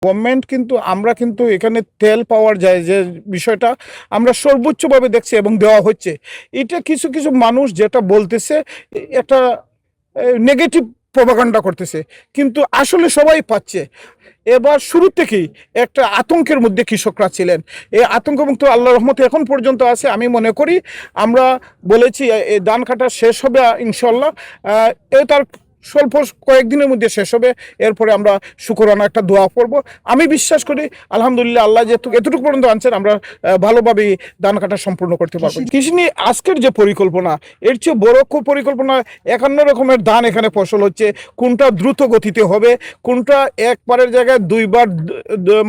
Government কিন্তু আমরা কিন্তু এখানে তেল পাওয়ার যায় যে বিষয়টা আমরা সর্বোচ্চভাবে দেখছি এবং দেওয়া হচ্ছে। এটা কিছু কিছু মানুষ যেটা বলতেছে একটা নেগেটিভ প্রপাগান্ডা করতেছে, কিন্তু আসলে সবাই পাচ্ছে। এবার শুরু থেকেই একটা আতঙ্কের মধ্যে কৃষকরা ছিলেন। এই আতঙ্কমুক্ত আল্লাহর রহমতে এখন পর্যন্ত আছে। আমি মনে করি আমরা বলেছি এই ধান কাটা শেষ হবে ইনশাল্লাহ, তার স্বল্প কয়েকদিনের মধ্যে শেষ হবে। এরপরে আমরা শুকরানা একটা দোয়া পড়ব। আমি বিশ্বাস করি আলহামদুলিল্লাহ আল্লাহ যেহেতু এতটুকু পর্যন্ত আনছেন, আমরা ভালোভাবেই ধান কাটা সম্পূর্ণ করতে পারবো। কৃষি নিয়ে আজকের যে পরিকল্পনা, এর চেয়ে বড় পরিকল্পনা, 51 রকমের ধান এখানে ফসল হচ্ছে। কোনটা দ্রুত গতিতে হবে, কোনটা একবারের জায়গায় দুইবার,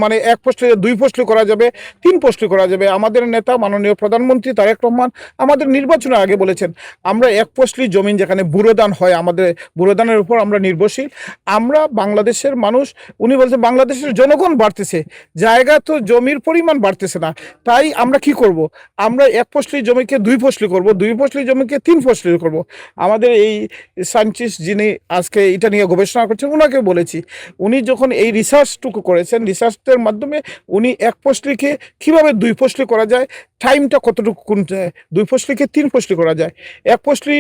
মানে এক ফসলি 2 ফসলি করা যাবে, 3 ফসলি করা যাবে। আমাদের নেতা মাননীয় প্রধানমন্ত্রী তারেক রহমান আমাদের নির্বাচনের আগে বলেছেন আমরা এক ফসলি জমিন যেখানে বুড়ো ধান হয়, আমাদের বুড়ো ধানের উপর আমরা নির্ভরশীল। আমরা বাংলাদেশের মানুষ, উনি বলছেন বাংলাদেশের জনগণ বাড়তেছে, জায়গা তো জমির পরিমাণ বাড়তেছে না, তাই আমরা কি করব, আমরা এক ফসলি জমিকে 2 ফসলি করব, 2 ফসলি জমিকে 3 ফসলি করব। আমাদের এই সায়েন্টিস্ট যিনি আজকে এটা নিয়ে গবেষণা করছেন ওনাকে বলেছি, উনি যখন এই রিসার্চটুকু করেছেন, রিসার্চের মাধ্যমে উনি এক ফসলিকে কীভাবে 2 ফসলি করা যায়, টাইমটা কতটুকু, কোন 2 ফসলিকে 3 ফসলি করা যায়, এক ফসলি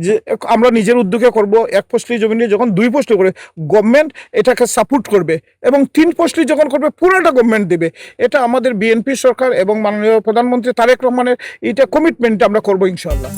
যে আমরা নিজের উদ্যোগে করব, এক ফসলি জমি নিয়ে যখন 2 ফসলি করে গভর্নমেন্ট এটাকে সাপোর্ট করবে, এবং 3 ফসলি যখন করবে পুরোটা গভর্নমেন্ট দেবে। এটা আমাদের বিএনপি সরকার এবং মাননীয় প্রধানমন্ত্রী তারেক রহমানের এটা কমিটমেন্ট আমরা করবো ইনশাআল্লাহ।